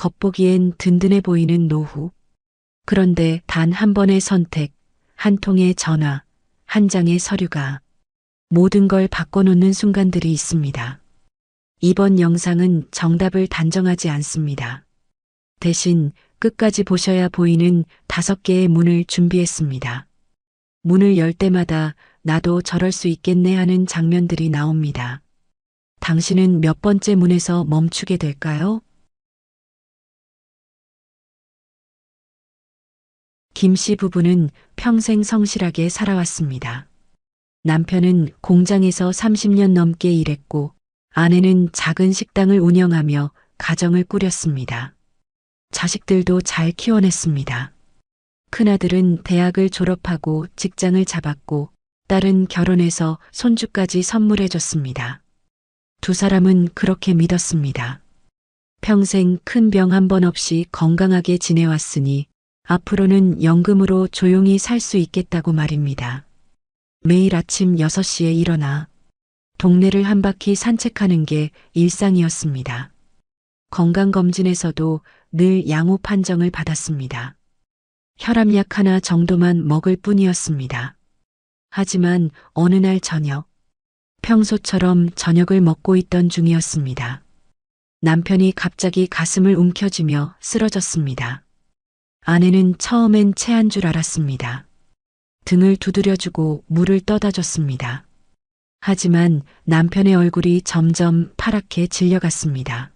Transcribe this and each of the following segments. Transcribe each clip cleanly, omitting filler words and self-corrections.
겉보기엔 든든해 보이는 노후. 그런데 단 한 번의 선택, 한 통의 전화, 한 장의 서류가 모든 걸 바꿔놓는 순간들이 있습니다. 이번 영상은 정답을 단정하지 않습니다. 대신 끝까지 보셔야 보이는 5개의 문을 준비했습니다. 문을 열 때마다 나도 저럴 수 있겠네 하는 장면들이 나옵니다. 당신은 몇 번째 문에서 멈추게 될까요? 김 씨 부부는 평생 성실하게 살아왔습니다. 남편은 공장에서 30년 넘게 일했고 아내는 작은 식당을 운영하며 가정을 꾸렸습니다. 자식들도 잘 키워냈습니다. 큰아들은 대학을 졸업하고 직장을 잡았고 딸은 결혼해서 손주까지 선물해줬습니다. 두 사람은 그렇게 믿었습니다. 평생 큰 병 한 번 없이 건강하게 지내왔으니 앞으로는 연금으로 조용히 살 수 있겠다고 말입니다. 매일 아침 6시에 일어나 동네를 한 바퀴 산책하는 게 일상이었습니다. 건강검진에서도 늘 양호 판정을 받았습니다. 혈압약 하나 정도만 먹을 뿐이었습니다. 하지만 어느 날 저녁, 평소처럼 저녁을 먹고 있던 중이었습니다. 남편이 갑자기 가슴을 움켜쥐며 쓰러졌습니다. 아내는 처음엔 체한 줄 알았습니다. 등을 두드려주고 물을 떠다 줬습니다. 하지만 남편의 얼굴이 점점 파랗게 질려갔습니다.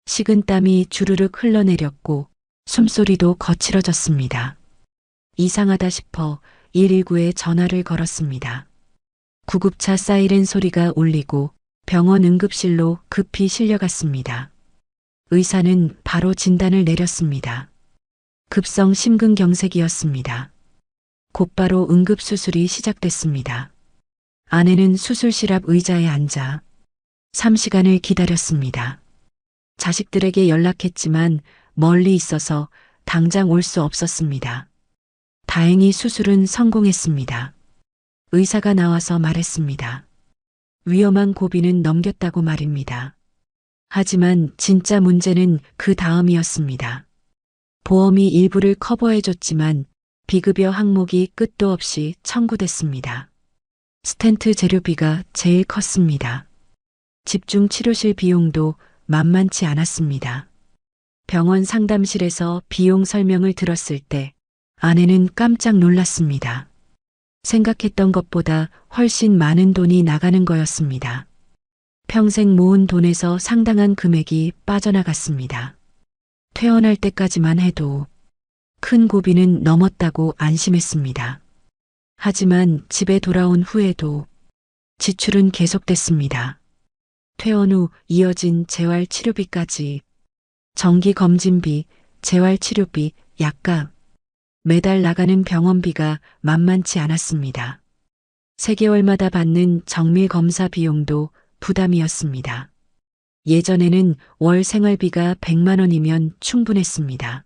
식은땀이 주르륵 흘러내렸고 숨소리도 거칠어졌습니다. 이상하다 싶어 119에 전화를 걸었습니다. 구급차 사이렌 소리가 울리고 병원 응급실로 급히 실려갔습니다. 의사는 바로 진단을 내렸습니다. 급성 심근경색이었습니다. 곧바로 응급수술이 시작됐습니다. 아내는 수술실 앞 의자에 앉아 3시간을 기다렸습니다. 자식들에게 연락했지만 멀리 있어서 당장 올 수 없었습니다. 다행히 수술은 성공했습니다. 의사가 나와서 말했습니다. 위험한 고비는 넘겼다고 말입니다. 하지만 진짜 문제는 그 다음이었습니다. 보험이 일부를 커버해줬지만 비급여 항목이 끝도 없이 청구됐습니다. 스텐트 재료비가 제일 컸습니다. 집중 치료실 비용도 만만치 않았습니다. 병원 상담실에서 비용 설명을 들었을 때 아내는 깜짝 놀랐습니다. 생각했던 것보다 훨씬 많은 돈이 나가는 거였습니다. 평생 모은 돈에서 상당한 금액이 빠져나갔습니다. 퇴원할 때까지만 해도 큰 고비는 넘었다고 안심했습니다. 하지만 집에 돌아온 후에도 지출은 계속됐습니다. 퇴원 후 이어진 재활치료비까지 정기검진비, 재활치료비, 약값, 매달 나가는 병원비가 만만치 않았습니다. 3개월마다 받는 정밀검사 비용도 부담이었습니다. 예전에는 월 생활비가 100만 원이면 충분했습니다.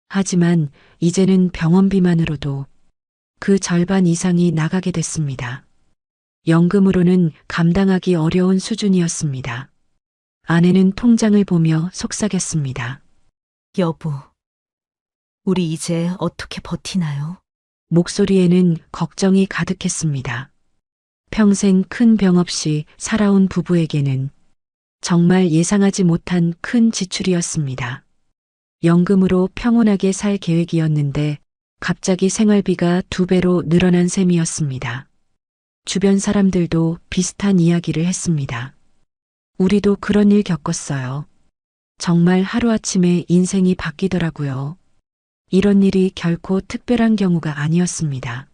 하지만 이제는 병원비만으로도 그 절반 이상이 나가게 됐습니다. 연금으로는 감당하기 어려운 수준이었습니다. 아내는 통장을 보며 속삭였습니다. 여보, 우리 이제 어떻게 버티나요? 목소리에는 걱정이 가득했습니다. 평생 큰 병 없이 살아온 부부에게는 정말 예상하지 못한 큰 지출이었습니다. 연금으로 평온하게 살 계획이었는데 갑자기 생활비가 2배로 늘어난 셈이었습니다. 주변 사람들도 비슷한 이야기를 했습니다. 우리도 그런 일 겪었어요. 정말 하루아침에 인생이 바뀌더라고요. 이런 일이 결코 특별한 경우가 아니었습니다.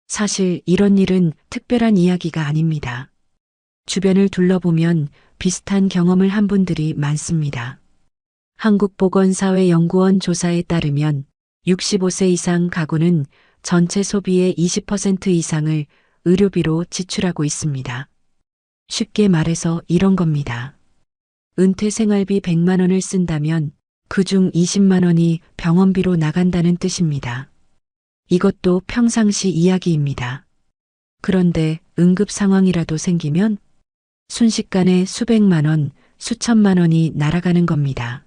사실 이런 일은 특별한 이야기가 아닙니다. 주변을 둘러보면 비슷한 경험을 한 분들이 많습니다. 한국보건사회연구원 조사에 따르면 65세 이상 가구는 전체 소비의 20% 이상을 의료비로 지출하고 있습니다. 쉽게 말해서 이런 겁니다. 은퇴 생활비 100만 원을 쓴다면 그중 20만 원이 병원비로 나간다는 뜻입니다. 이것도 평상시 이야기입니다. 그런데 응급 상황이라도 생기면 순식간에 수백만 원, 수천만 원이 날아가는 겁니다.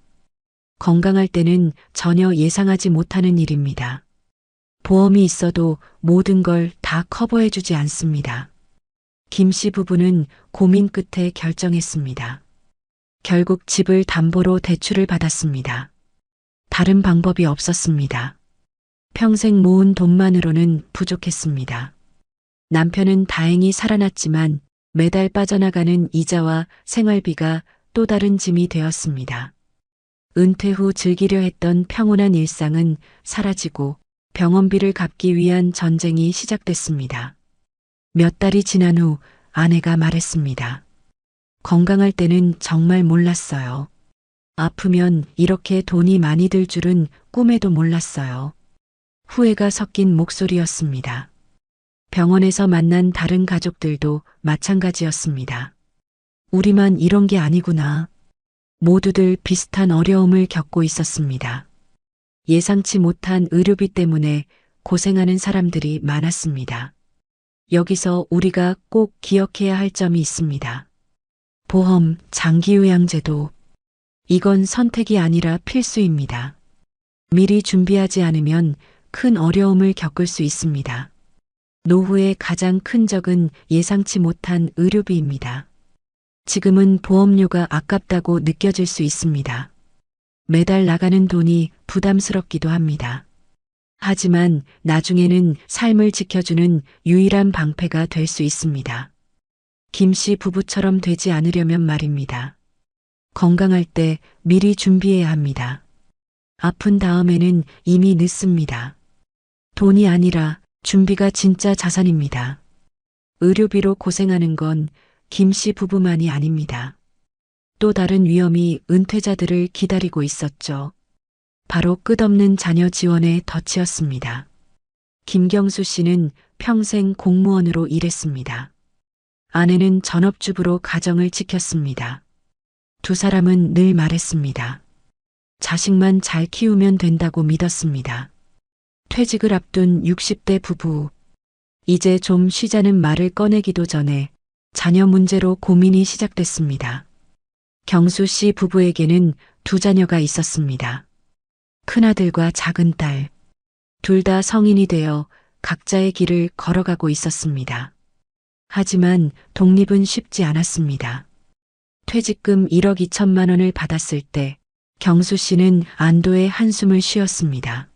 건강할 때는 전혀 예상하지 못하는 일입니다. 보험이 있어도 모든 걸 다 커버해주지 않습니다. 김 씨 부부는 고민 끝에 결정했습니다. 결국 집을 담보로 대출을 받았습니다. 다른 방법이 없었습니다. 평생 모은 돈만으로는 부족했습니다. 남편은 다행히 살아났지만 매달 빠져나가는 이자와 생활비가 또 다른 짐이 되었습니다. 은퇴 후 즐기려 했던 평온한 일상은 사라지고 병원비를 갚기 위한 전쟁이 시작됐습니다. 몇 달이 지난 후 아내가 말했습니다. 건강할 때는 정말 몰랐어요. 아프면 이렇게 돈이 많이 들 줄은 꿈에도 몰랐어요. 후회가 섞인 목소리였습니다. 병원에서 만난 다른 가족들도 마찬가지였습니다. 우리만 이런 게 아니구나. 모두들 비슷한 어려움을 겪고 있었습니다. 예상치 못한 의료비 때문에 고생하는 사람들이 많았습니다. 여기서 우리가 꼭 기억해야 할 점이 있습니다. 보험, 장기요양제도. 이건 선택이 아니라 필수입니다. 미리 준비하지 않으면 큰 어려움을 겪을 수 있습니다. 노후의 가장 큰 적은 예상치 못한 의료비입니다. 지금은 보험료가 아깝다고 느껴질 수 있습니다. 매달 나가는 돈이 부담스럽기도 합니다. 하지만 나중에는 삶을 지켜주는 유일한 방패가 될 수 있습니다. 김 씨 부부처럼 되지 않으려면 말입니다. 건강할 때 미리 준비해야 합니다. 아픈 다음에는 이미 늦습니다. 돈이 아니라 준비가 진짜 자산입니다. 의료비로 고생하는 건 김 씨 부부만이 아닙니다. 또 다른 위험이 은퇴자들을 기다리고 있었죠. 바로 끝없는 자녀 지원의 덫이었습니다. 김경수 씨는 평생 공무원으로 일했습니다. 아내는 전업주부로 가정을 지켰습니다. 두 사람은 늘 말했습니다. 자식만 잘 키우면 된다고 믿었습니다. 퇴직을 앞둔 60대 부부. 이제 좀 쉬자는 말을 꺼내기도 전에 자녀 문제로 고민이 시작됐습니다. 경수 씨 부부에게는 두 자녀가 있었습니다. 큰아들과 작은딸. 둘 다 성인이 되어 각자의 길을 걸어가고 있었습니다. 하지만 독립은 쉽지 않았습니다. 퇴직금 1억 2천만 원을 받았을 때 경수 씨는 안도의 한숨을 쉬었습니다.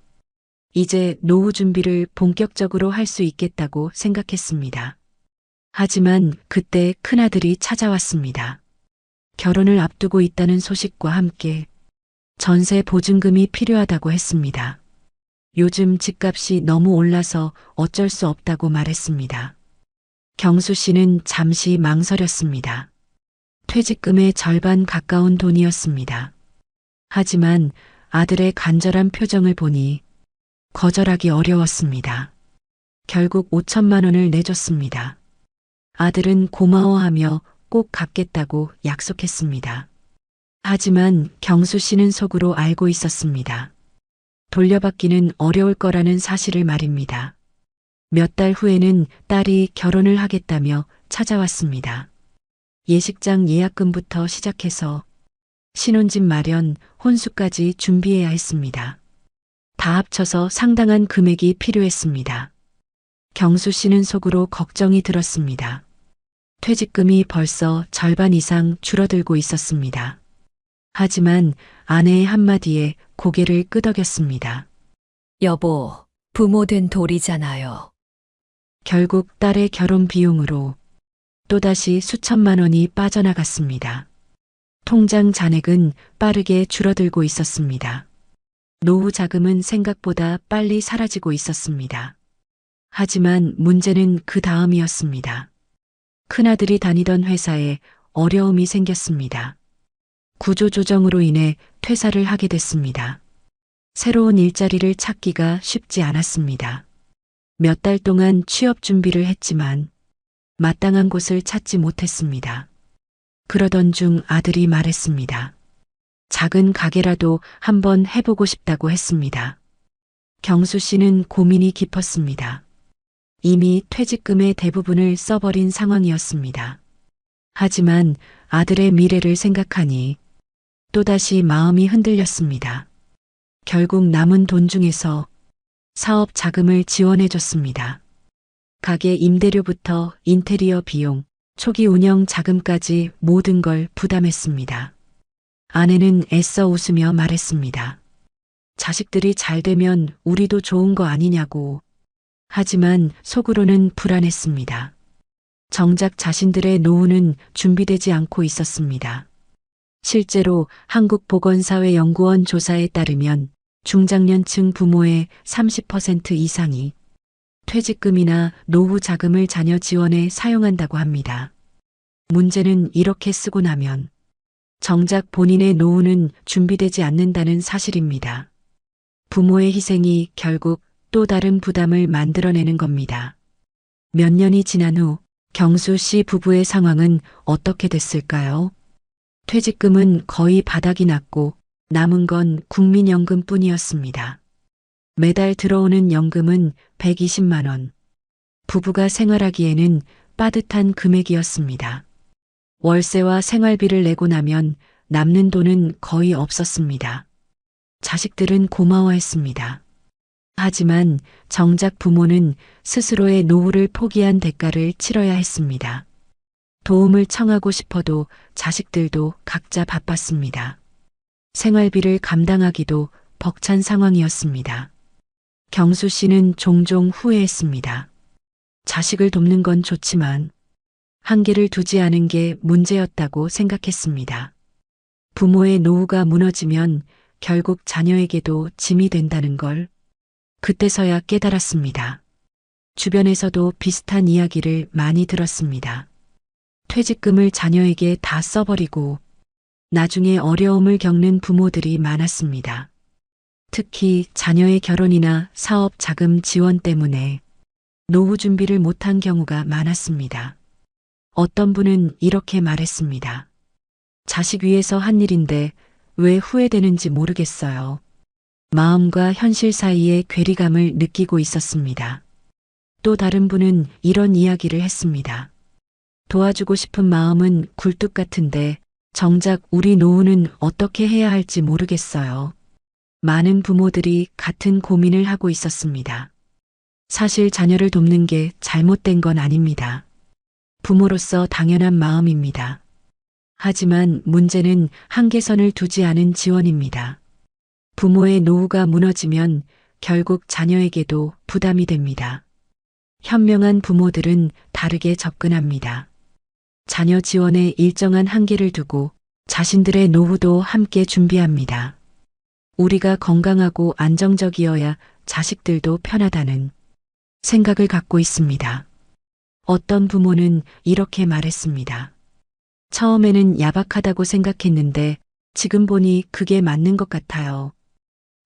이제 노후 준비를 본격적으로 할 수 있겠다고 생각했습니다. 하지만 그때 큰아들이 찾아왔습니다. 결혼을 앞두고 있다는 소식과 함께 전세 보증금이 필요하다고 했습니다. 요즘 집값이 너무 올라서 어쩔 수 없다고 말했습니다. 경수 씨는 잠시 망설였습니다. 퇴직금의 절반 가까운 돈이었습니다. 하지만 아들의 간절한 표정을 보니 거절하기 어려웠습니다. 결국 5천만 원을 내줬습니다. 아들은 고마워하며 꼭 갚겠다고 약속했습니다. 하지만 경수 씨는 속으로 알고 있었습니다. 돌려받기는 어려울 거라는 사실을 말입니다. 몇 달 후에는 딸이 결혼을 하겠다며 찾아왔습니다. 예식장 예약금부터 시작해서 신혼집 마련, 혼수까지 준비해야 했습니다. 다 합쳐서 상당한 금액이 필요했습니다. 경수 씨는 속으로 걱정이 들었습니다. 퇴직금이 벌써 절반 이상 줄어들고 있었습니다. 하지만 아내의 한마디에 고개를 끄덕였습니다. 여보, 부모 된 돌이잖아요. 결국 딸의 결혼 비용으로 또다시 수천만 원이 빠져나갔습니다. 통장 잔액은 빠르게 줄어들고 있었습니다. 노후 자금은 생각보다 빨리 사라지고 있었습니다. 하지만 문제는 그 다음이었습니다. 큰아들이 다니던 회사에 어려움이 생겼습니다. 구조조정으로 인해 퇴사를 하게 됐습니다. 새로운 일자리를 찾기가 쉽지 않았습니다. 몇 달 동안 취업 준비를 했지만 마땅한 곳을 찾지 못했습니다. 그러던 중 아들이 말했습니다. 작은 가게라도 한번 해보고 싶다고 했습니다. 경수 씨는 고민이 깊었습니다. 이미 퇴직금의 대부분을 써버린 상황이었습니다. 하지만 아들의 미래를 생각하니 또다시 마음이 흔들렸습니다. 결국 남은 돈 중에서 사업 자금을 지원해 줬습니다. 가게 임대료부터 인테리어 비용, 초기 운영 자금까지 모든 걸 부담했습니다. 아내는 애써 웃으며 말했습니다. 자식들이 잘 되면 우리도 좋은 거 아니냐고. 하지만 속으로는 불안했습니다. 정작 자신들의 노후는 준비되지 않고 있었습니다. 실제로 한국보건사회연구원 조사에 따르면 중장년층 부모의 30% 이상이 퇴직금이나 노후 자금을 자녀 지원에 사용한다고 합니다. 문제는 이렇게 쓰고 나면 정작 본인의 노후는 준비되지 않는다는 사실입니다. 부모의 희생이 결국 또 다른 부담을 만들어내는 겁니다. 몇 년이 지난 후 경수 씨 부부의 상황은 어떻게 됐을까요? 퇴직금은 거의 바닥이 났고 남은 건 국민연금뿐이었습니다. 매달 들어오는 연금은 120만 원. 부부가 생활하기에는 빠듯한 금액이었습니다. 월세와 생활비를 내고 나면 남는 돈은 거의 없었습니다. 자식들은 고마워했습니다. 하지만 정작 부모는 스스로의 노후를 포기한 대가를 치러야 했습니다. 도움을 청하고 싶어도 자식들도 각자 바빴습니다. 생활비를 감당하기도 벅찬 상황이었습니다. 경수 씨는 종종 후회했습니다. 자식을 돕는 건 좋지만 한계를 두지 않은 게 문제였다고 생각했습니다. 부모의 노후가 무너지면 결국 자녀에게도 짐이 된다는 걸 그때서야 깨달았습니다. 주변에서도 비슷한 이야기를 많이 들었습니다. 퇴직금을 자녀에게 다 써버리고 나중에 어려움을 겪는 부모들이 많았습니다. 특히 자녀의 결혼이나 사업 자금 지원 때문에 노후 준비를 못한 경우가 많았습니다. 어떤 분은 이렇게 말했습니다. 자식 위해서 한 일인데 왜 후회되는지 모르겠어요. 마음과 현실 사이의 괴리감을 느끼고 있었습니다. 또 다른 분은 이런 이야기를 했습니다. 도와주고 싶은 마음은 굴뚝 같은데 정작 우리 노후는 어떻게 해야 할지 모르겠어요. 많은 부모들이 같은 고민을 하고 있었습니다. 사실 자녀를 돕는 게 잘못된 건 아닙니다. 부모로서 당연한 마음입니다. 하지만 문제는 한계선을 두지 않은 지원입니다. 부모의 노후가 무너지면 결국 자녀에게도 부담이 됩니다. 현명한 부모들은 다르게 접근합니다. 자녀 지원에 일정한 한계를 두고 자신들의 노후도 함께 준비합니다. 우리가 건강하고 안정적이어야 자식들도 편하다는 생각을 갖고 있습니다. 어떤 부모는 이렇게 말했습니다. 처음에는 야박하다고 생각했는데 지금 보니 그게 맞는 것 같아요.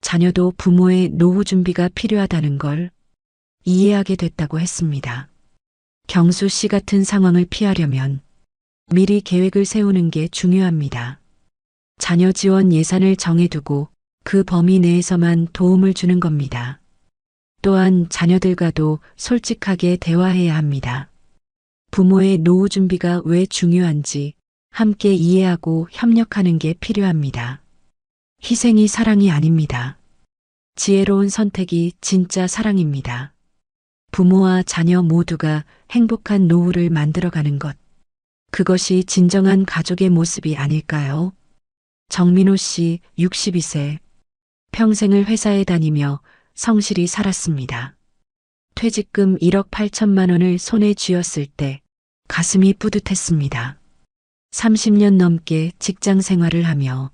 자녀도 부모의 노후 준비가 필요하다는 걸 이해하게 됐다고 했습니다. 경수 씨 같은 상황을 피하려면 미리 계획을 세우는 게 중요합니다. 자녀 지원 예산을 정해두고 그 범위 내에서만 도움을 주는 겁니다. 또한 자녀들과도 솔직하게 대화해야 합니다. 부모의 노후 준비가 왜 중요한지 함께 이해하고 협력하는 게 필요합니다. 희생이 사랑이 아닙니다. 지혜로운 선택이 진짜 사랑입니다. 부모와 자녀 모두가 행복한 노후를 만들어가는 것. 그것이 진정한 가족의 모습이 아닐까요? 정민호 씨 62세. 평생을 회사에 다니며 성실히 살았습니다. 퇴직금 1억 8천만 원을 손에 쥐었을 때 가슴이 뿌듯했습니다. 30년 넘게 직장 생활을 하며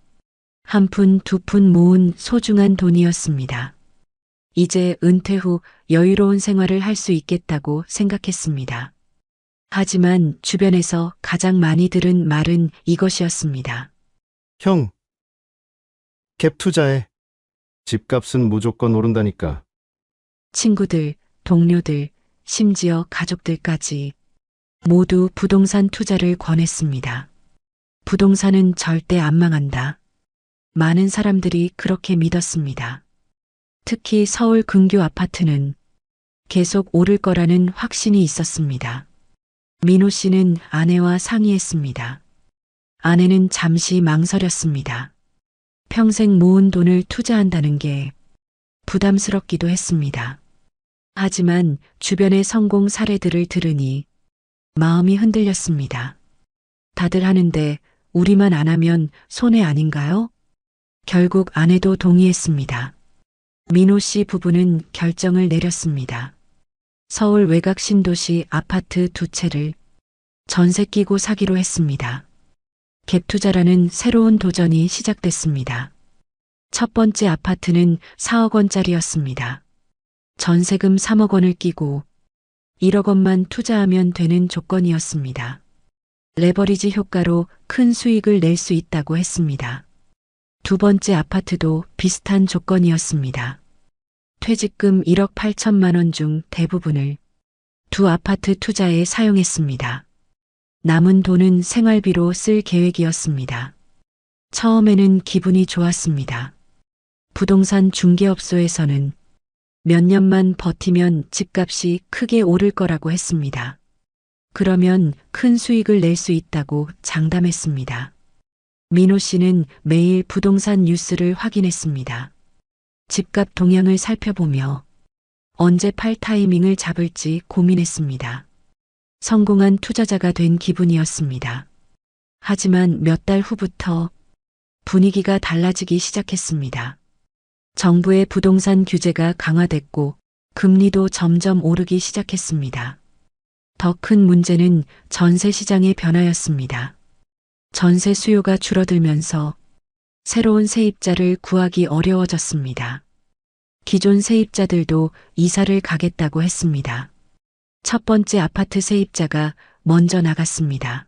한 푼 두 푼 모은 소중한 돈이었습니다. 이제 은퇴 후 여유로운 생활을 할 수 있겠다고 생각했습니다. 하지만 주변에서 가장 많이 들은 말은 이것이었습니다. 형, 갭 투자해. 집값은 무조건 오른다니까. 친구들, 동료들, 심지어 가족들까지 모두 부동산 투자를 권했습니다. 부동산은 절대 안 망한다. 많은 사람들이 그렇게 믿었습니다. 특히 서울 근교 아파트는 계속 오를 거라는 확신이 있었습니다. 민호 씨는 아내와 상의했습니다. 아내는 잠시 망설였습니다. 평생 모은 돈을 투자한다는 게 부담스럽기도 했습니다. 하지만 주변의 성공 사례들을 들으니 마음이 흔들렸습니다. 다들 하는데 우리만 안 하면 손해 아닌가요? 결국 아내도 동의했습니다. 민호 씨 부부는 결정을 내렸습니다. 서울 외곽 신도시 아파트 2채를 전세 끼고 사기로 했습니다. 갭 투자라는 새로운 도전이 시작됐습니다. 첫 번째 아파트는 4억 원짜리였습니다. 전세금 3억 원을 끼고 1억 원만 투자하면 되는 조건이었습니다. 레버리지 효과로 큰 수익을 낼 수 있다고 했습니다. 두 번째 아파트도 비슷한 조건이었습니다. 퇴직금 1억 8천만 원 중 대부분을 두 아파트 투자에 사용했습니다. 남은 돈은 생활비로 쓸 계획이었습니다. 처음에는 기분이 좋았습니다. 부동산 중개업소에서는 몇 년만 버티면 집값이 크게 오를 거라고 했습니다. 그러면 큰 수익을 낼 수 있다고 장담했습니다. 민호 씨는 매일 부동산 뉴스를 확인했습니다. 집값 동향을 살펴보며 언제 팔 타이밍을 잡을지 고민했습니다. 성공한 투자자가 된 기분이었습니다. 하지만 몇 달 후부터 분위기가 달라지기 시작했습니다. 정부의 부동산 규제가 강화됐고 금리도 점점 오르기 시작했습니다. 더 큰 문제는 전세 시장의 변화였습니다. 전세 수요가 줄어들면서 새로운 세입자를 구하기 어려워졌습니다. 기존 세입자들도 이사를 가겠다고 했습니다. 첫 번째 아파트 세입자가 먼저 나갔습니다.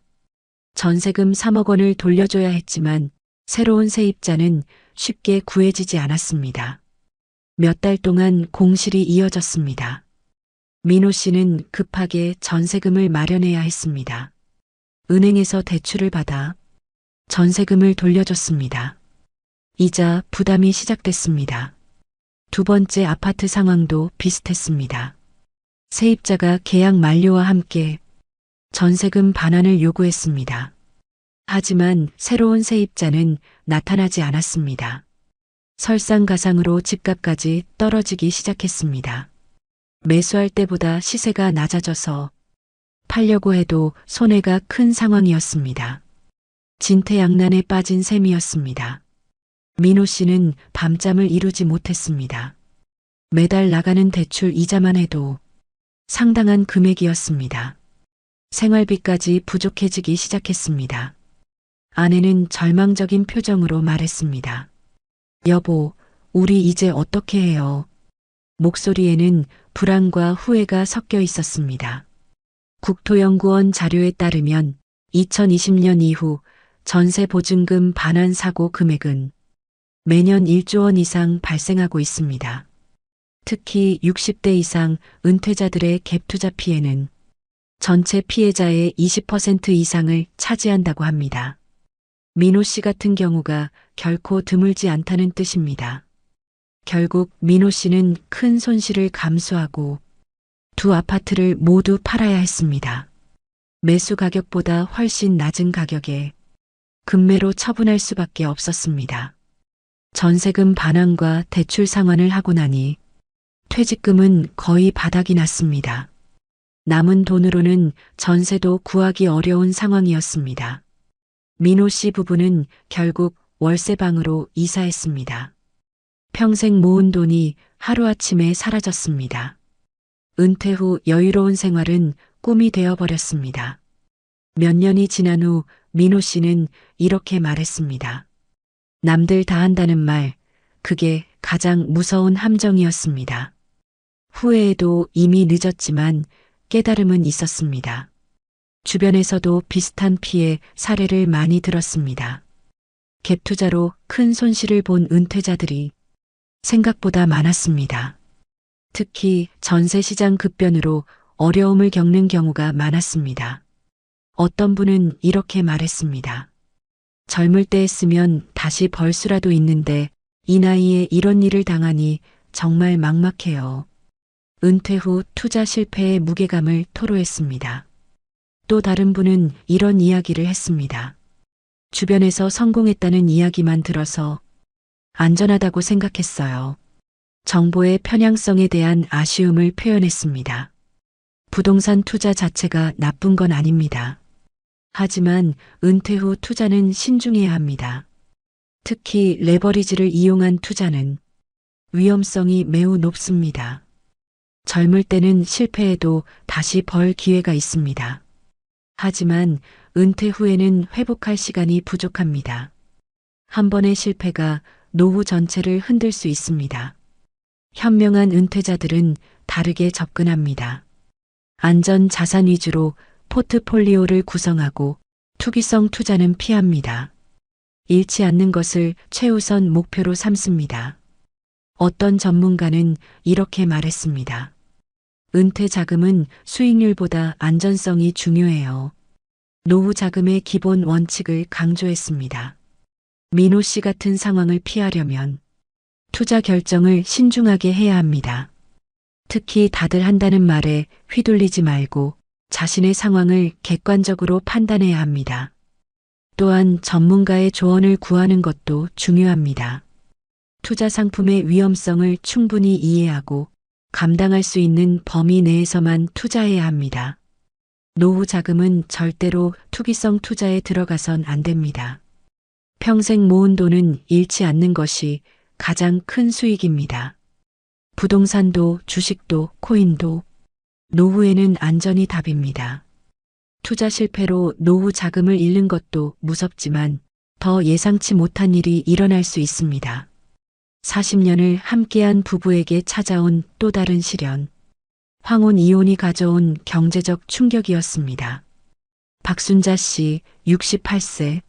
전세금 3억 원을 돌려줘야 했지만 새로운 세입자는 쉽게 구해지지 않았습니다. 몇 달 동안 공실이 이어졌습니다. 민호 씨는 급하게 전세금을 마련해야 했습니다. 은행에서 대출을 받아 전세금을 돌려줬습니다. 이자 부담이 시작됐습니다. 두 번째 아파트 상황도 비슷했습니다. 세입자가 계약 만료와 함께 전세금 반환을 요구했습니다. 하지만 새로운 세입자는 나타나지 않았습니다. 설상가상으로 집값까지 떨어지기 시작했습니다. 매수할 때보다 시세가 낮아져서 팔려고 해도 손해가 큰 상황이었습니다. 진퇴양난에 빠진 셈이었습니다. 민호 씨는 밤잠을 이루지 못했습니다. 매달 나가는 대출 이자만 해도 상당한 금액이었습니다. 생활비까지 부족해지기 시작했습니다. 아내는 절망적인 표정으로 말했습니다. 여보, 우리 이제 어떻게 해요? 목소리에는 불안과 후회가 섞여 있었습니다. 국토연구원 자료에 따르면 2020년 이후 전세 보증금 반환 사고 금액은 매년 1조 원 이상 발생하고 있습니다. 특히 60대 이상 은퇴자들의 갭 투자 피해는 전체 피해자의 20% 이상을 차지한다고 합니다. 민호 씨 같은 경우가 결코 드물지 않다는 뜻입니다. 결국 민호 씨는 큰 손실을 감수하고 두 아파트를 모두 팔아야 했습니다. 매수 가격보다 훨씬 낮은 가격에 급매로 처분할 수밖에 없었습니다. 전세금 반환과 대출 상환을 하고 나니 퇴직금은 거의 바닥이 났습니다. 남은 돈으로는 전세도 구하기 어려운 상황이었습니다. 민호 씨 부부는 결국 월세방으로 이사했습니다. 평생 모은 돈이 하루아침에 사라졌습니다. 은퇴 후 여유로운 생활은 꿈이 되어버렸습니다. 몇 년이 지난 후 민호 씨는 이렇게 말했습니다. 남들 다 한다는 말, 그게 가장 무서운 함정이었습니다. 후회에도 이미 늦었지만 깨달음은 있었습니다. 주변에서도 비슷한 피해 사례를 많이 들었습니다. 갭 투자로 큰 손실을 본 은퇴자들이 생각보다 많았습니다. 특히 전세 시장 급변으로 어려움을 겪는 경우가 많았습니다. 어떤 분은 이렇게 말했습니다. 젊을 때 했으면 다시 벌 수라도 있는데 이 나이에 이런 일을 당하니 정말 막막해요. 은퇴 후 투자 실패의 무게감을 토로했습니다. 또 다른 분은 이런 이야기를 했습니다. 주변에서 성공했다는 이야기만 들어서 안전하다고 생각했어요. 정보의 편향성에 대한 아쉬움을 표현했습니다. 부동산 투자 자체가 나쁜 건 아닙니다. 하지만 은퇴 후 투자는 신중해야 합니다. 특히 레버리지를 이용한 투자는 위험성이 매우 높습니다. 젊을 때는 실패해도 다시 벌 기회가 있습니다. 하지만 은퇴 후에는 회복할 시간이 부족합니다. 한 번의 실패가 노후 전체를 흔들 수 있습니다. 현명한 은퇴자들은 다르게 접근합니다. 안전 자산 위주로 포트폴리오를 구성하고 투기성 투자는 피합니다. 잃지 않는 것을 최우선 목표로 삼습니다. 어떤 전문가는 이렇게 말했습니다. 은퇴 자금은 수익률보다 안전성이 중요해요. 노후 자금의 기본 원칙을 강조했습니다. 민호 씨 같은 상황을 피하려면 투자 결정을 신중하게 해야 합니다. 특히 다들 한다는 말에 휘둘리지 말고 자신의 상황을 객관적으로 판단해야 합니다. 또한 전문가의 조언을 구하는 것도 중요합니다. 투자 상품의 위험성을 충분히 이해하고 감당할 수 있는 범위 내에서만 투자해야 합니다. 노후 자금은 절대로 투기성 투자에 들어가선 안 됩니다. 평생 모은 돈은 잃지 않는 것이 가장 큰 수익입니다. 부동산도 주식도 코인도 노후에는 안전이 답입니다. 투자 실패로 노후 자금을 잃는 것도 무섭지만 더 예상치 못한 일이 일어날 수 있습니다. 40년을 함께한 부부에게 찾아온 또 다른 시련. 황혼 이혼이 가져온 경제적 충격이었습니다. 박순자 씨 68세.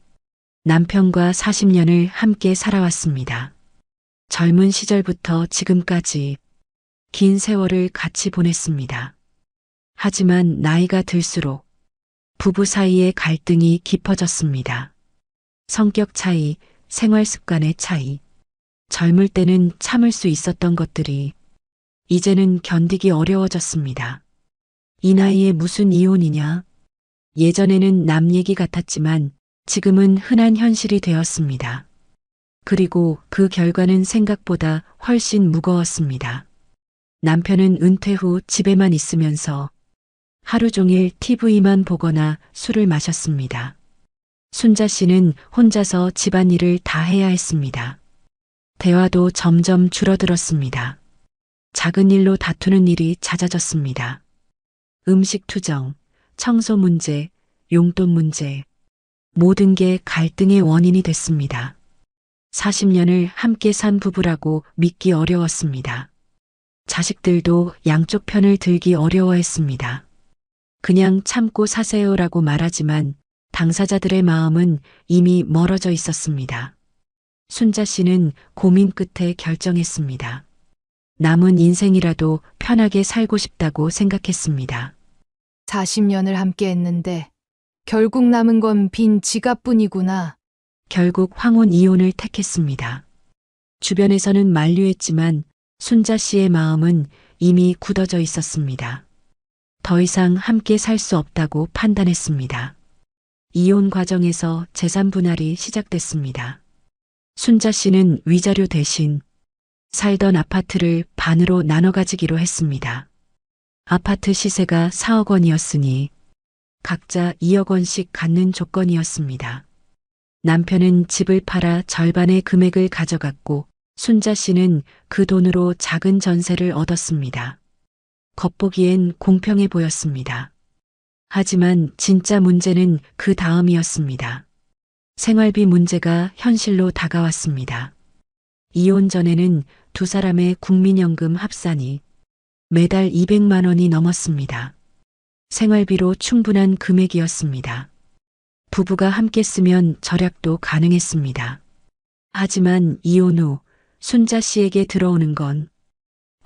남편과 40년을 함께 살아왔습니다. 젊은 시절부터 지금까지 긴 세월을 같이 보냈습니다. 하지만 나이가 들수록 부부 사이의 갈등이 깊어졌습니다. 성격 차이, 생활 습관의 차이. 젊을 때는 참을 수 있었던 것들이 이제는 견디기 어려워졌습니다. 이 나이에 무슨 이혼이냐? 예전에는 남 얘기 같았지만 지금은 흔한 현실이 되었습니다. 그리고 그 결과는 생각보다 훨씬 무거웠습니다. 남편은 은퇴 후 집에만 있으면서 하루 종일 TV만 보거나 술을 마셨습니다. 순자 씨는 혼자서 집안일을 다 해야 했습니다. 대화도 점점 줄어들었습니다. 작은 일로 다투는 일이 잦아졌습니다. 음식 투정, 청소 문제, 용돈 문제, 모든 게 갈등의 원인이 됐습니다. 40년을 함께 산 부부라고 믿기 어려웠습니다. 자식들도 양쪽 편을 들기 어려워했습니다. 그냥 참고 사세요라고 말하지만 당사자들의 마음은 이미 멀어져 있었습니다. 순자 씨는 고민 끝에 결정했습니다. 남은 인생이라도 편하게 살고 싶다고 생각했습니다. 40년을 함께 했는데 결국 남은 건 빈 지갑뿐이구나. 결국 황혼 이혼을 택했습니다. 주변에서는 만류했지만 순자 씨의 마음은 이미 굳어져 있었습니다. 더 이상 함께 살 수 없다고 판단했습니다. 이혼 과정에서 재산 분할이 시작됐습니다. 순자 씨는 위자료 대신 살던 아파트를 반으로 나눠 가지기로 했습니다. 아파트 시세가 4억 원이었으니 각자 2억 원씩 갖는 조건이었습니다. 남편은 집을 팔아 절반의 금액을 가져갔고 순자 씨는 그 돈으로 작은 전세를 얻었습니다. 겉보기엔 공평해 보였습니다. 하지만 진짜 문제는 그 다음이었습니다. 생활비 문제가 현실로 다가왔습니다. 이혼 전에는 두 사람의 국민연금 합산이 매달 200만 원이 넘었습니다. 생활비로 충분한 금액이었습니다. 부부가 함께 쓰면 절약도 가능했습니다. 하지만 이혼 후 순자 씨에게 들어오는 건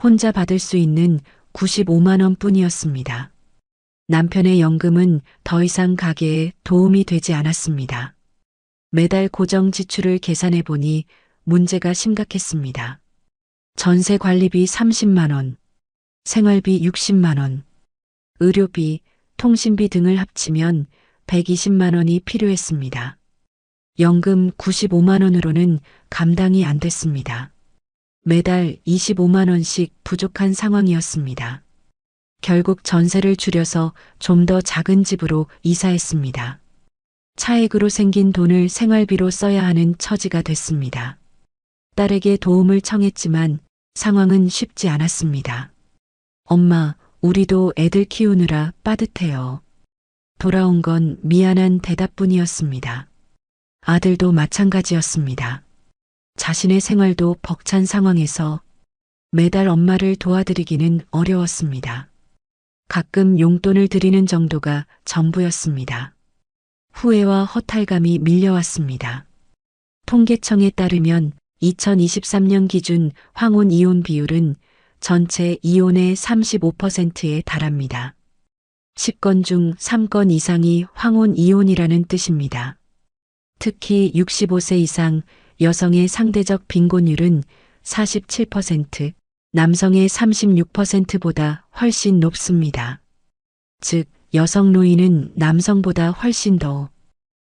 혼자 받을 수 있는 95만 원 뿐이었습니다. 남편의 연금은 더 이상 가게에 도움이 되지 않았습니다. 매달 고정 지출을 계산해 보니 문제가 심각했습니다. 전세 관리비 30만 원, 생활비 60만 원, 의료비, 통신비 등을 합치면 120만 원이 필요했습니다. 연금 95만 원으로는 감당이 안 됐습니다. 매달 25만 원씩 부족한 상황이었습니다. 결국 전세를 줄여서 좀 더 작은 집으로 이사했습니다. 차액으로 생긴 돈을 생활비로 써야 하는 처지가 됐습니다. 딸에게 도움을 청했지만 상황은 쉽지 않았습니다. 엄마, 우리도 애들 키우느라 빠듯해요. 돌아온 건 미안한 대답뿐이었습니다. 아들도 마찬가지였습니다. 자신의 생활도 벅찬 상황에서 매달 엄마를 도와드리기는 어려웠습니다. 가끔 용돈을 드리는 정도가 전부였습니다. 후회와 허탈감이 밀려왔습니다. 통계청에 따르면 2023년 기준 황혼 이혼 비율은 전체 이혼의 35%에 달합니다. 10건 중 3건 이상이 황혼 이혼이라는 뜻입니다. 특히 65세 이상 여성의 상대적 빈곤율은 47%, 남성의 36%보다 훨씬 높습니다. 즉, 여성 노인은 남성보다 훨씬 더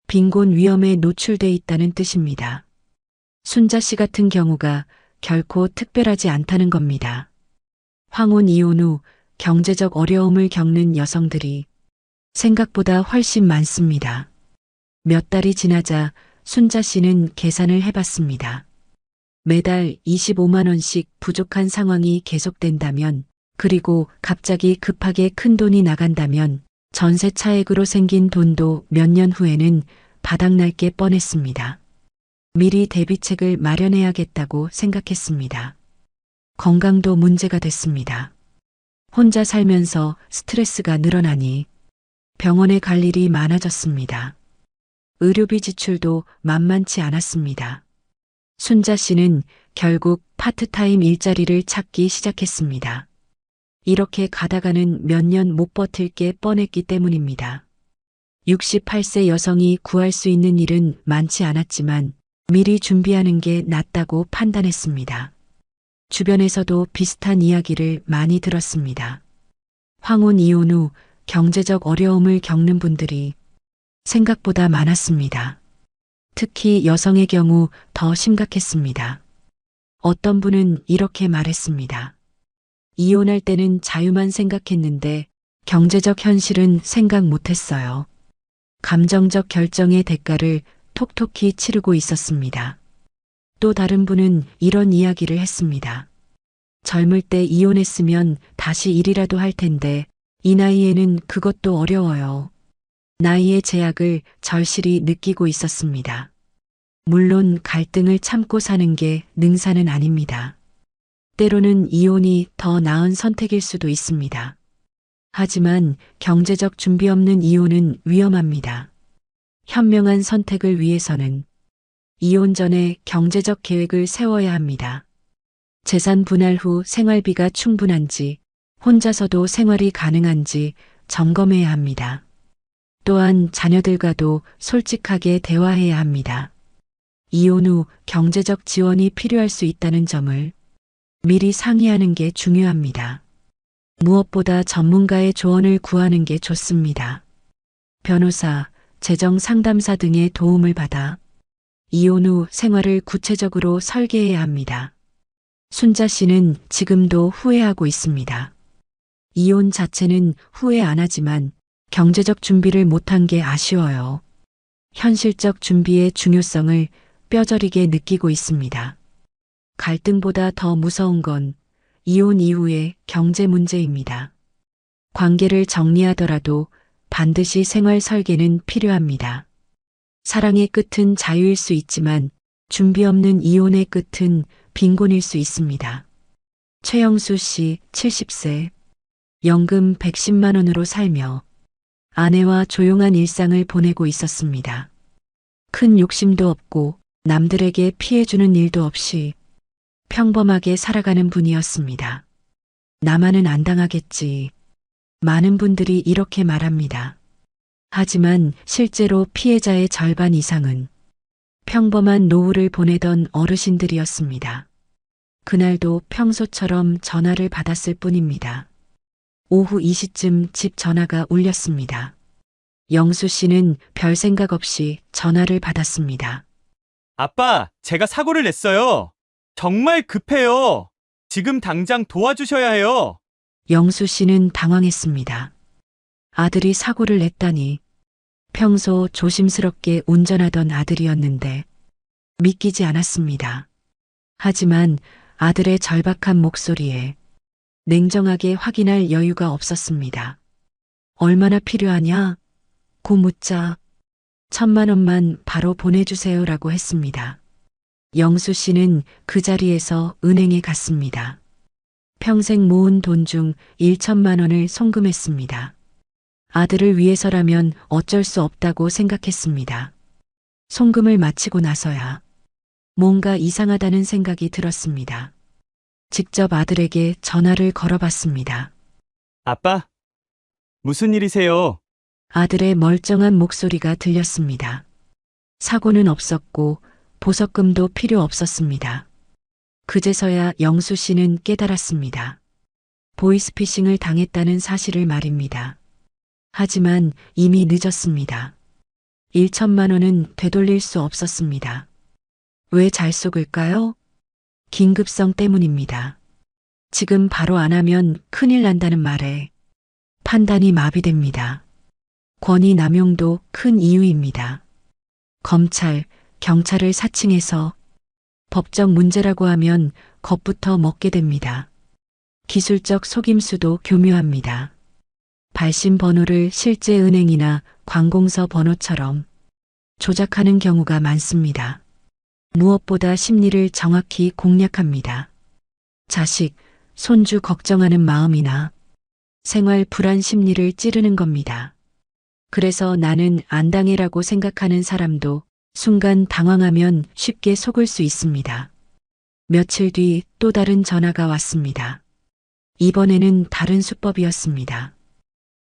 빈곤 위험에 노출돼 있다는 뜻입니다. 순자 씨 같은 경우가 결코 특별하지 않다는 겁니다. 황혼 이혼 후 경제적 어려움을 겪는 여성들이 생각보다 훨씬 많습니다. 몇 달이 지나자 순자 씨는 계산을 해봤습니다. 매달 25만 원씩 부족한 상황이 계속된다면, 그리고 갑자기 급하게 큰 돈이 나간다면 전세 차액으로 생긴 돈도 몇 년 후에는 바닥날 게 뻔했습니다. 미리 대비책을 마련해야겠다고 생각했습니다. 건강도 문제가 됐습니다. 혼자 살면서 스트레스가 늘어나니 병원에 갈 일이 많아졌습니다. 의료비 지출도 만만치 않았습니다. 순자 씨는 결국 파트타임 일자리를 찾기 시작했습니다. 이렇게 가다가는 몇 년 못 버틸 게 뻔했기 때문입니다. 68세 여성이 구할 수 있는 일은 많지 않았지만 미리 준비하는 게 낫다고 판단했습니다. 주변에서도 비슷한 이야기를 많이 들었습니다. 황혼 이혼 후 경제적 어려움을 겪는 분들이 생각보다 많았습니다. 특히 여성의 경우 더 심각했습니다. 어떤 분은 이렇게 말했습니다. 이혼할 때는 자유만 생각했는데 경제적 현실은 생각 못했어요. 감정적 결정의 대가를 톡톡히 치르고 있었습니다. 또 다른 분은 이런 이야기를 했습니다. 젊을 때 이혼했으면 다시 일이라도 할 텐데 이 나이에는 그것도 어려워요. 나이의 제약을 절실히 느끼고 있었습니다. 물론 갈등을 참고 사는 게 능사는 아닙니다. 때로는 이혼이 더 나은 선택일 수도 있습니다. 하지만 경제적 준비 없는 이혼은 위험합니다. 현명한 선택을 위해서는 이혼 전에 경제적 계획을 세워야 합니다. 재산 분할 후 생활비가 충분한지, 혼자서도 생활이 가능한지 점검해야 합니다. 또한 자녀들과도 솔직하게 대화해야 합니다. 이혼 후 경제적 지원이 필요할 수 있다는 점을 미리 상의하는 게 중요합니다. 무엇보다 전문가의 조언을 구하는 게 좋습니다. 변호사, 재정 상담사 등의 도움을 받아 이혼 후 생활을 구체적으로 설계해야 합니다. 순자 씨는 지금도 후회하고 있습니다. 이혼 자체는 후회 안 하지만 경제적 준비를 못한 게 아쉬워요. 현실적 준비의 중요성을 뼈저리게 느끼고 있습니다. 갈등보다 더 무서운 건 이혼 이후의 경제 문제입니다. 관계를 정리하더라도 반드시 생활 설계는 필요합니다. 사랑의 끝은 자유일 수 있지만 준비 없는 이혼의 끝은 빈곤일 수 있습니다. 최영수 씨 70세, 연금 110만 원으로 살며 아내와 조용한 일상을 보내고 있었습니다. 큰 욕심도 없고 남들에게 피해주는 일도 없이 평범하게 살아가는 분이었습니다. 나만은 안 당하겠지. 많은 분들이 이렇게 말합니다. 하지만 실제로 피해자의 절반 이상은 평범한 노후를 보내던 어르신들이었습니다. 그날도 평소처럼 전화를 받았을 뿐입니다. 오후 2시쯤 집 전화가 울렸습니다. 영수 씨는 별 생각 없이 전화를 받았습니다. 아빠, 제가 사고를 냈어요. 정말 급해요. 지금 당장 도와주셔야 해요. 영수 씨는 당황했습니다. 아들이 사고를 냈다니. 평소 조심스럽게 운전하던 아들이었는데 믿기지 않았습니다. 하지만 아들의 절박한 목소리에 냉정하게 확인할 여유가 없었습니다. 얼마나 필요하냐? 고 묻자 1,000만 원만 바로 보내주세요라고 했습니다. 영수 씨는 그 자리에서 은행에 갔습니다. 평생 모은 돈 중 1,000만 원을 송금했습니다. 아들을 위해서라면 어쩔 수 없다고 생각했습니다. 송금을 마치고 나서야 뭔가 이상하다는 생각이 들었습니다. 직접 아들에게 전화를 걸어봤습니다. 아빠, 무슨 일이세요? 아들의 멀쩡한 목소리가 들렸습니다. 사고는 없었고 보석금도 필요 없었습니다. 그제서야 영수 씨는 깨달았습니다. 보이스피싱을 당했다는 사실을 말입니다. 하지만 이미 늦었습니다. 1,000만 원은 되돌릴 수 없었습니다. 왜 잘 속을까요? 긴급성 때문입니다. 지금 바로 안 하면 큰일 난다는 말에 판단이 마비됩니다. 권위 남용도 큰 이유입니다. 검찰, 경찰을 사칭해서 법적 문제라고 하면 겁부터 먹게 됩니다. 기술적 속임수도 교묘합니다. 발신 번호를 실제 은행이나 관공서 번호처럼 조작하는 경우가 많습니다. 무엇보다 심리를 정확히 공략합니다. 자식, 손주 걱정하는 마음이나 생활 불안 심리를 찌르는 겁니다. 그래서 나는 안 당해라고 생각하는 사람도 순간 당황하면 쉽게 속을 수 있습니다. 며칠 뒤 또 다른 전화가 왔습니다. 이번에는 다른 수법이었습니다.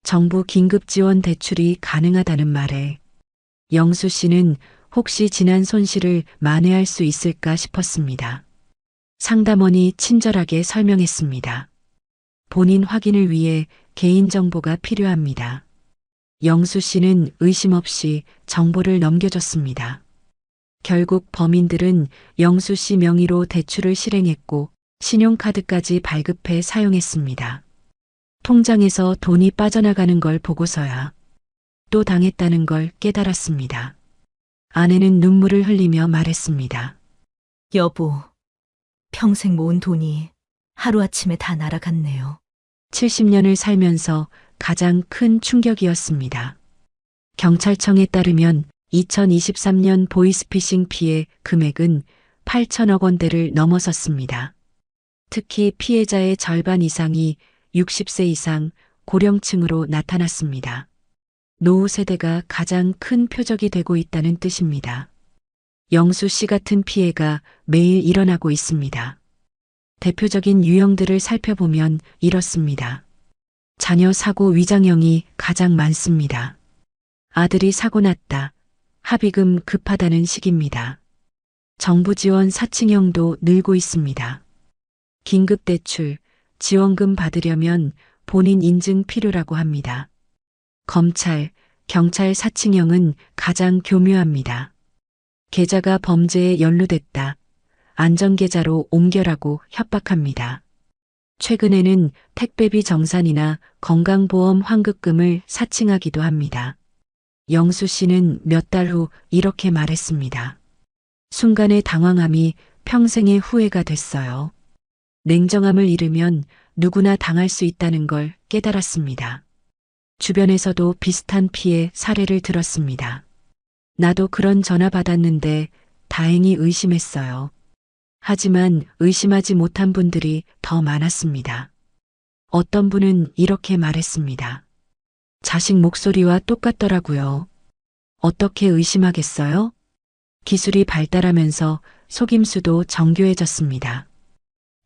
정부 긴급 지원 대출이 가능하다는 말에 영수 씨는 혹시 지난 손실을 만회할 수 있을까 싶었습니다. 상담원이 친절하게 설명했습니다. 본인 확인을 위해 개인정보가 필요합니다. 영수 씨는 의심 없이 정보를 넘겨줬습니다. 결국 범인들은 영수 씨 명의로 대출을 실행했고 신용카드까지 발급해 사용했습니다. 통장에서 돈이 빠져나가는 걸 보고서야 또 당했다는 걸 깨달았습니다. 아내는 눈물을 흘리며 말했습니다. 여보, 평생 모은 돈이 하루아침에 다 날아갔네요. 70년을 살면서 가장 큰 충격이었습니다. 경찰청에 따르면 2023년 보이스피싱 피해 금액은 8천억 원대를 넘어섰습니다. 특히 피해자의 절반 이상이 60세 이상 고령층으로 나타났습니다. 노후 세대가 가장 큰 표적이 되고 있다는 뜻입니다. 영수 씨 같은 피해가 매일 일어나고 있습니다. 대표적인 유형들을 살펴보면 이렇습니다. 자녀 사고 위장형이 가장 많습니다. 아들이 사고 났다. 합의금 급하다는 식입니다. 정부 지원 사칭형도 늘고 있습니다. 긴급대출, 지원금 받으려면 본인 인증 필요라고 합니다. 검찰, 경찰 사칭형은 가장 교묘합니다. 계좌가 범죄에 연루됐다. 안전계좌로 옮겨라고 협박합니다. 최근에는 택배비 정산이나 건강보험 환급금을 사칭하기도 합니다. 영수 씨는 몇 달 후 이렇게 말했습니다. 순간의 당황함이 평생의 후회가 됐어요. 냉정함을 잃으면 누구나 당할 수 있다는 걸 깨달았습니다. 주변에서도 비슷한 피해 사례를 들었습니다. 나도 그런 전화 받았는데 다행히 의심했어요. 하지만 의심하지 못한 분들이 더 많았습니다. 어떤 분은 이렇게 말했습니다. 자식 목소리와 똑같더라고요. 어떻게 의심하겠어요? 기술이 발달하면서 속임수도 정교해졌습니다.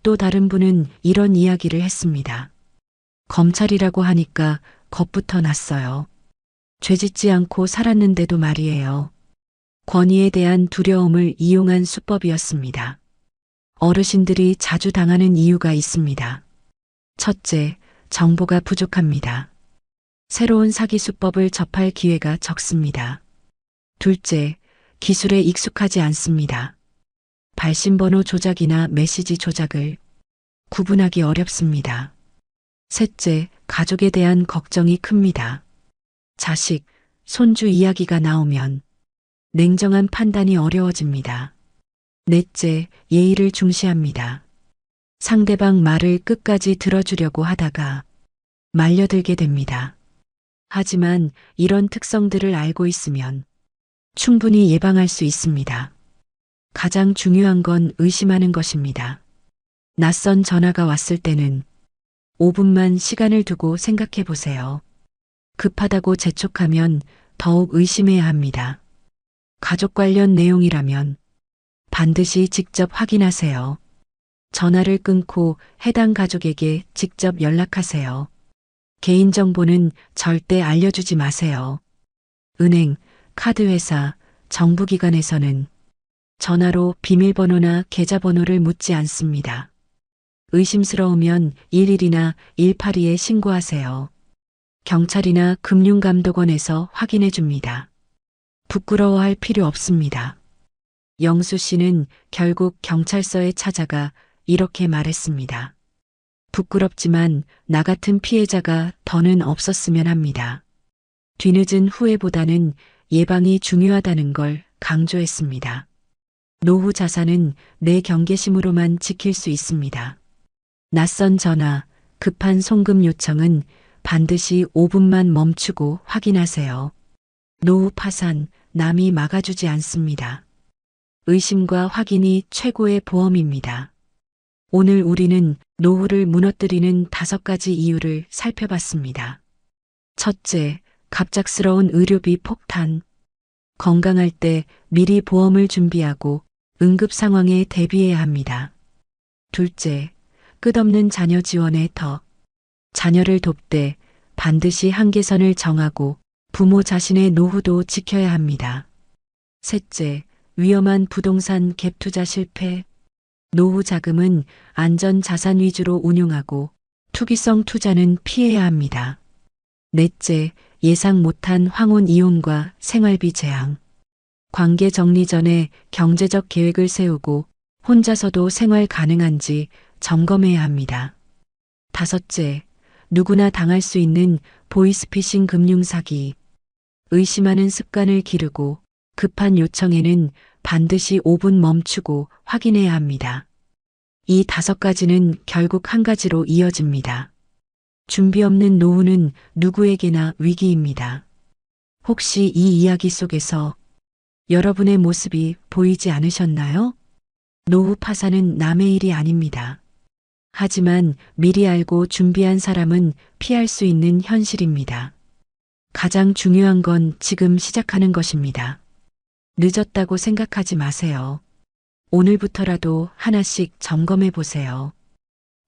또 다른 분은 이런 이야기를 했습니다. 검찰이라고 하니까 겁부터 났어요. 죄짓지 않고 살았는데도 말이에요. 권위에 대한 두려움을 이용한 수법이었습니다. 어르신들이 자주 당하는 이유가 있습니다. 첫째, 정보가 부족합니다. 새로운 사기 수법을 접할 기회가 적습니다. 둘째, 기술에 익숙하지 않습니다. 발신번호 조작이나 메시지 조작을 구분하기 어렵습니다. 셋째, 가족에 대한 걱정이 큽니다. 자식, 손주 이야기가 나오면 냉정한 판단이 어려워집니다. 넷째, 예의를 중시합니다. 상대방 말을 끝까지 들어주려고 하다가 말려들게 됩니다. 하지만 이런 특성들을 알고 있으면 충분히 예방할 수 있습니다. 가장 중요한 건 의심하는 것입니다. 낯선 전화가 왔을 때는 5분만 시간을 두고 생각해 보세요. 급하다고 재촉하면 더욱 의심해야 합니다. 가족 관련 내용이라면 반드시 직접 확인하세요. 전화를 끊고 해당 가족에게 직접 연락하세요. 개인정보는 절대 알려주지 마세요. 은행, 카드회사, 정부기관에서는 전화로 비밀번호나 계좌번호를 묻지 않습니다. 의심스러우면 11이나 182에 신고하세요. 경찰이나 금융감독원에서 확인해 줍니다. 부끄러워할 필요 없습니다. 영수 씨는 결국 경찰서에 찾아가 이렇게 말했습니다. 부끄럽지만 나 같은 피해자가 더는 없었으면 합니다. 뒤늦은 후회보다는 예방이 중요하다는 걸 강조했습니다. 노후 자산은 내 경계심으로만 지킬 수 있습니다. 낯선 전화, 급한 송금 요청은 반드시 5분만 멈추고 확인하세요. 노후 파산, 남이 막아주지 않습니다. 의심과 확인이 최고의 보험입니다. 오늘 우리는 노후를 무너뜨리는 5가지 이유를 살펴봤습니다. 첫째, 갑작스러운 의료비 폭탄. 건강할 때 미리 보험을 준비하고 응급 상황에 대비해야 합니다. 둘째, 끝없는 자녀 지원의 덕. 자녀를 돕되 반드시 한계선을 정하고 부모 자신의 노후도 지켜야 합니다. 셋째, 위험한 부동산 갭 투자 실패. 노후 자금은 안전 자산 위주로 운용하고 투기성 투자는 피해야 합니다. 넷째, 예상 못한 황혼 이혼과 생활비 재앙. 관계 정리 전에 경제적 계획을 세우고 혼자서도 생활 가능한지 점검해야 합니다. 다섯째, 누구나 당할 수 있는 보이스피싱 금융 사기. 의심하는 습관을 기르고 급한 요청에는 반드시 5분 멈추고 확인해야 합니다. 이 5가지는 결국 한 가지로 이어집니다. 준비 없는 노후는 누구에게나 위기입니다. 혹시 이 이야기 속에서 여러분의 모습이 보이지 않으셨나요? 노후 파산은 남의 일이 아닙니다. 하지만 미리 알고 준비한 사람은 피할 수 있는 현실입니다. 가장 중요한 건 지금 시작하는 것입니다. 늦었다고 생각하지 마세요. 오늘부터라도 하나씩 점검해 보세요.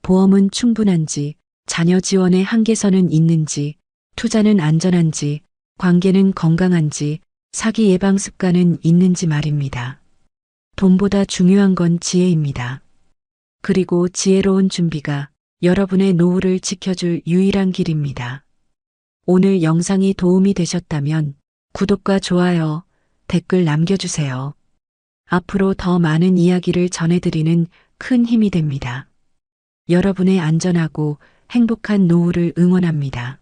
보험은 충분한지, 자녀 지원의 한계선은 있는지, 투자는 안전한지, 관계는 건강한지, 사기 예방 습관은 있는지 말입니다. 돈보다 중요한 건 지혜입니다. 그리고 지혜로운 준비가 여러분의 노후를 지켜줄 유일한 길입니다. 오늘 영상이 도움이 되셨다면 구독과 좋아요, 댓글 남겨주세요. 앞으로 더 많은 이야기를 전해드리는 큰 힘이 됩니다. 여러분의 안전하고 행복한 노후를 응원합니다.